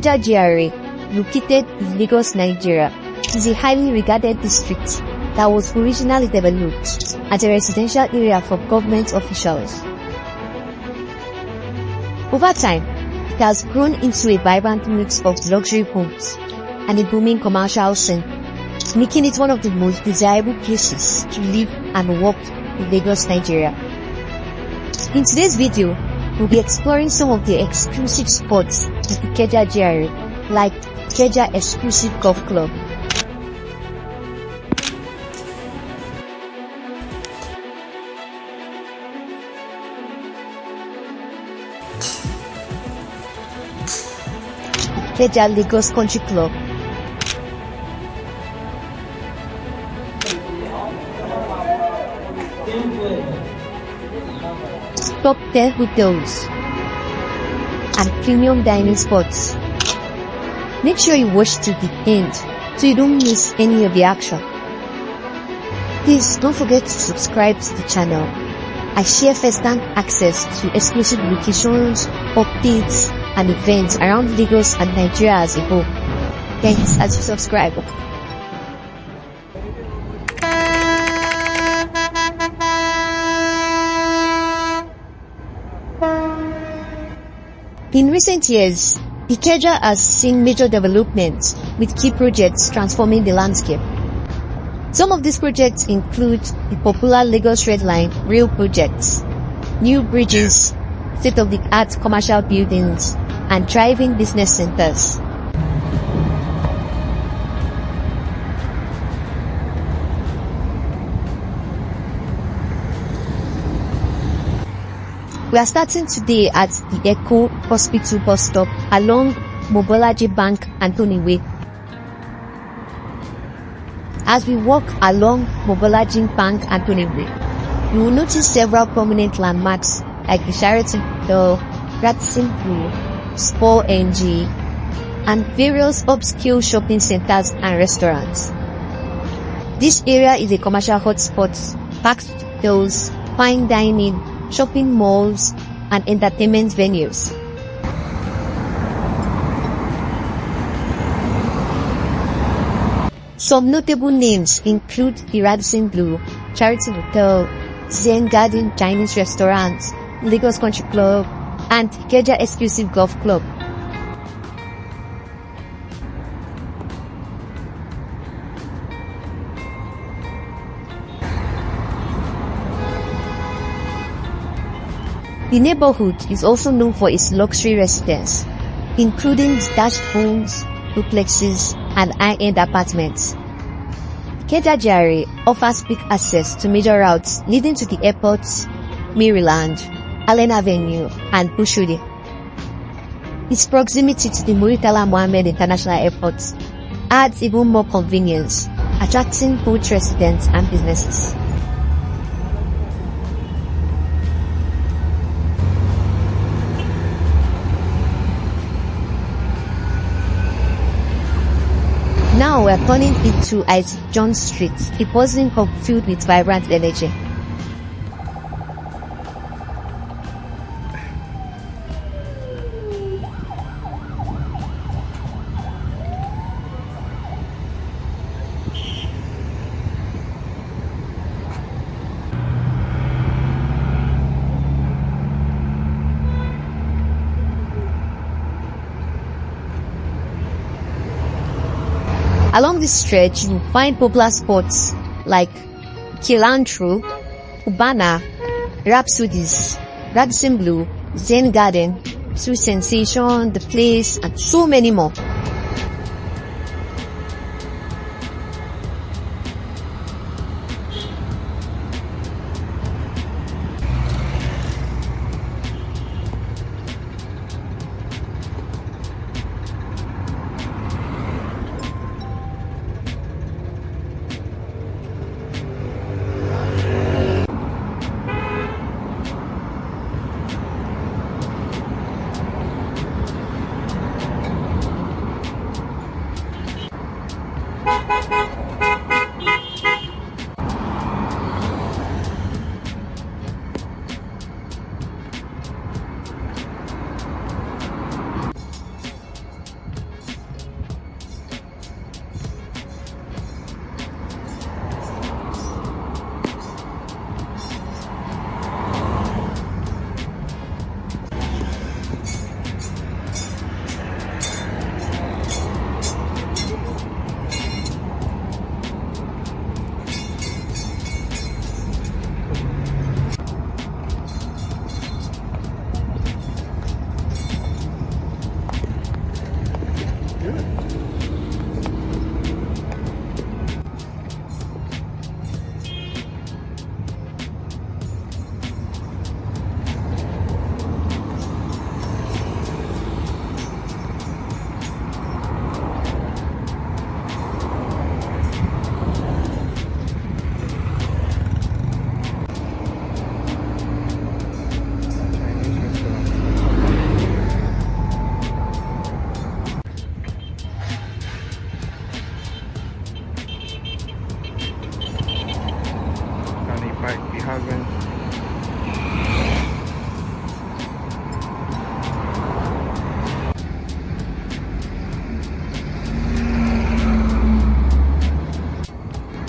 Ikeja GRA, located in Lagos, Nigeria, is a highly regarded district that was originally developed as a residential area for government officials. Over time, it has grown into a vibrant mix of luxury homes and a booming commercial scene, making it one of the most desirable places to live and work in Lagos, Nigeria. In today's video, we'll be exploring some of the exclusive spots in Ikeja GRA, like Ikeja Exclusive Golf Club. Ikeja Lagos Country Club. Top 10 hotels and premium dining spots. Make sure you watch to the end so you don't miss any of the action. Please don't forget to subscribe to the channel. I share first-hand access to exclusive locations, updates, and events around Lagos and Nigeria as a whole. Thanks as you subscribe. In recent years, Ikeja has seen major developments with key projects transforming the landscape. Some of these projects include the popular Lagos Red Line rail projects, new bridges, state-of-the-art commercial buildings, and thriving business centers. We are starting today at the Echo Hospital bus stop along Mobolaji Bank Anthony Way. As we walk along Mobolaji Bank Anthony Way, you will notice several prominent landmarks like the Sheraton Hotel, Radisson Blu, Spur NG, and various upscale shopping centers and restaurants. This area is a commercial hotspot packed with hotels, fine dining, shopping malls, and entertainment venues. Some notable names include the Radisson Blu, Sheraton Hotel, Zen Garden Chinese Restaurant, Lagos Country Club, and Ikeja Exclusive Golf Club. The neighborhood is also known for its luxury residence, including detached homes, duplexes, and high-end apartments. Ikeja GRA offers quick access to major routes leading to the airports, Maryland, Allen Avenue, and Bushuri. Its proximity to the Murtala Muhammed International Airport adds even more convenience, attracting both residents and businesses. Now we are turning into John Street, a bustling hub filled with vibrant energy. Along this stretch, you will find popular spots like Kilantro, Cubana, Rhapsodies, Radisson Blu, Zen Garden, Sweet Sensation, The Place, and so many more.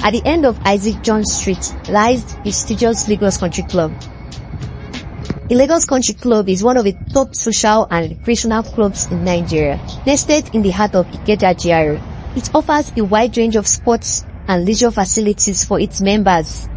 At the end of Isaac John Street lies the prestigious Lagos Country Club. The Lagos Country Club is one of the top social and recreational clubs in Nigeria. Nested in the heart of Ikeja GRA, it offers a wide range of sports and leisure facilities for its members.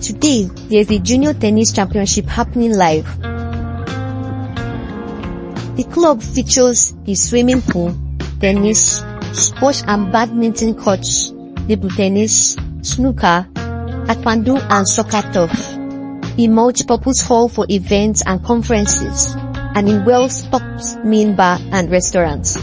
Today, there is a junior tennis championship happening live. The club features a swimming pool, tennis, squash and badminton courts, table tennis, snooker, taekwondo and soccer turf, a multi-purpose hall for events and conferences, and a well-stocked main bar and restaurants.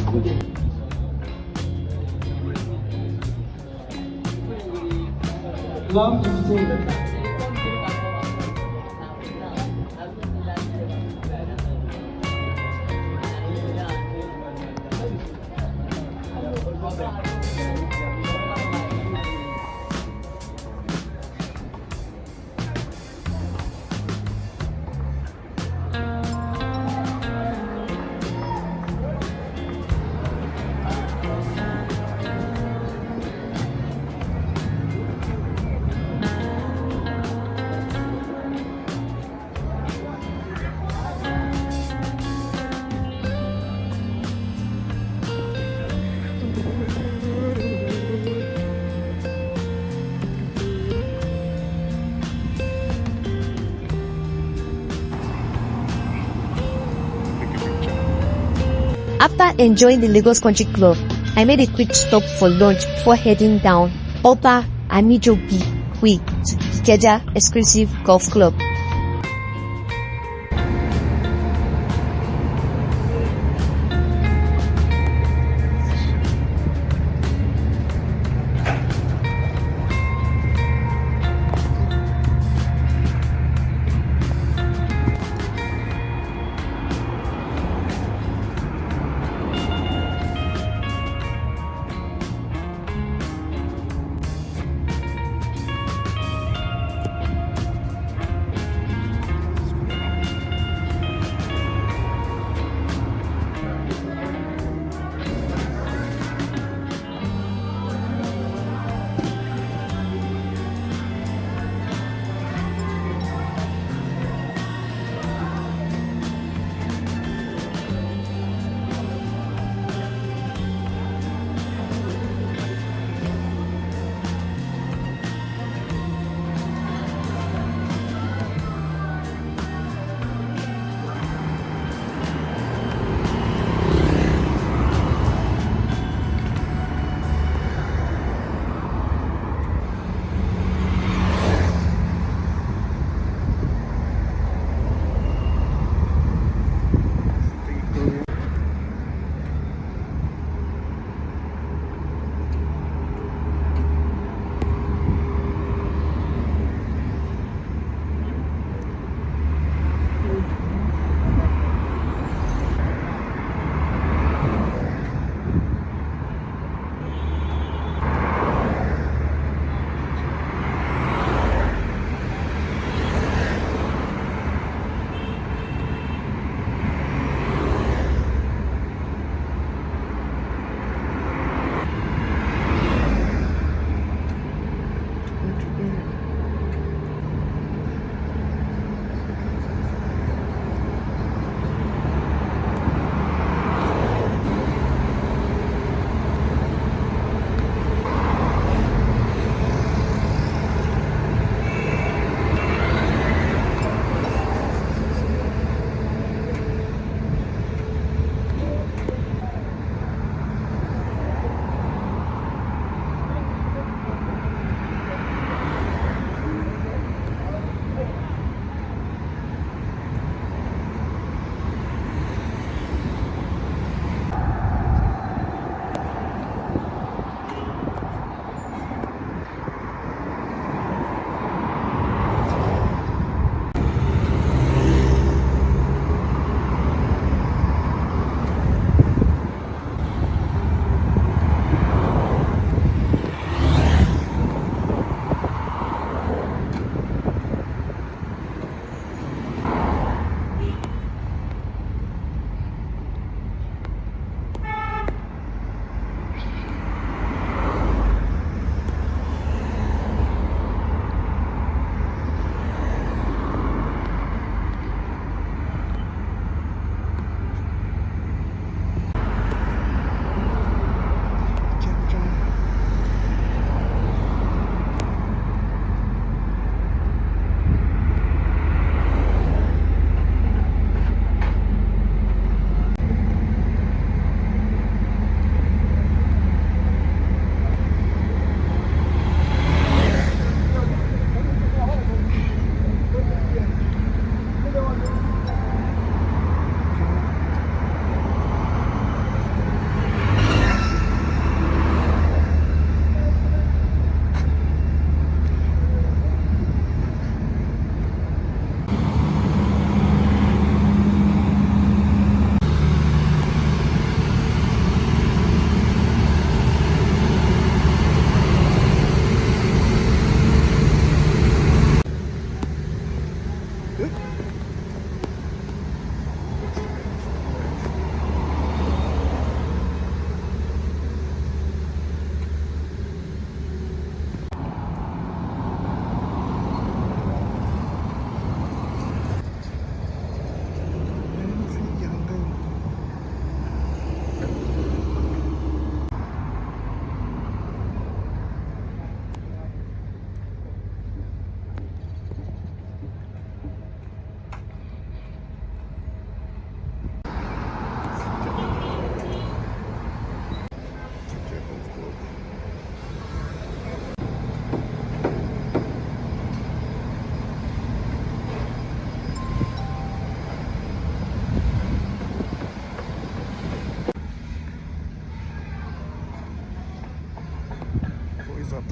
After enjoying the Lagos Country Club, I made a quick stop for lunch before heading down Upper Amijobi Way to Ikeja Exclusive Golf Club.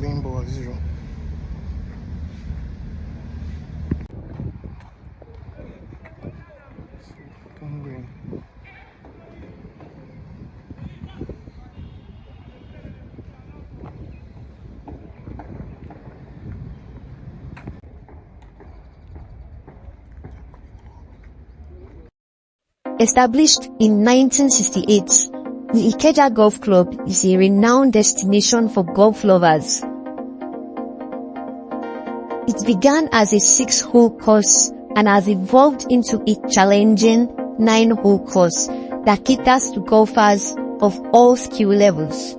Green ball 0. Green. Established in 1968, the Ikeja Golf Club is a renowned destination for golf lovers. It began as a 6-hole course and has evolved into a challenging 9-hole course that caters to golfers of all skill levels.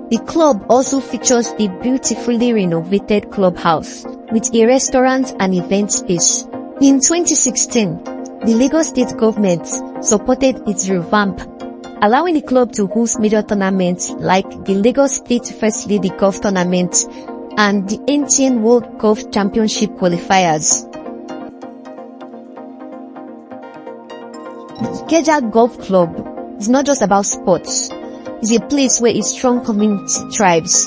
The club also features a beautifully renovated clubhouse with a restaurant and event space. In 2016, the Lagos State government supported its revamp, allowing the club to host major tournaments like the Lagos State First Lady Golf Tournament and the NTN World Golf Championship qualifiers. The Ikeja Golf Club is not just about sports. It's a place where a strong community thrives.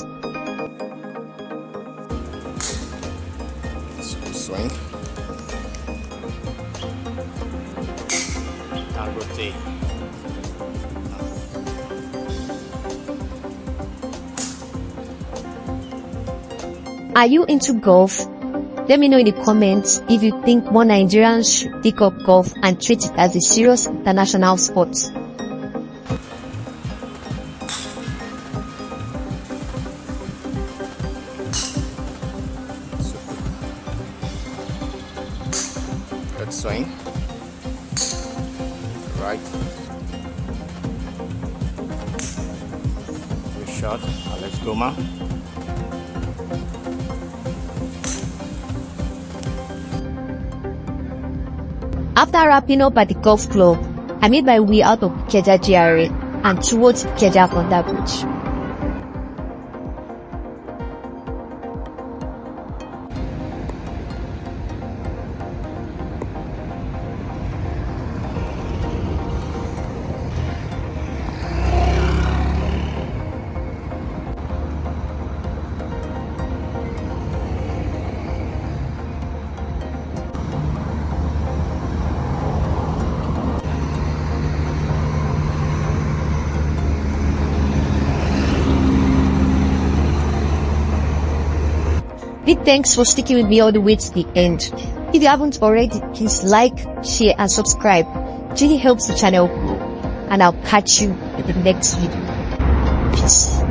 Swing. And rotate. Are you into golf? Let me know in the comments if you think more Nigerians should take up golf and treat it as a serious international sport. Good swing. Right. Good shot. Let's go, man. After wrapping up at the golf club, I made my way out of Ikeja GRA and towards Ikeja Bridge. Big thanks for sticking with me all the way to the end. If you haven't already, please like, share and subscribe. It really helps the channel grow. And I'll catch you in the next video. Peace.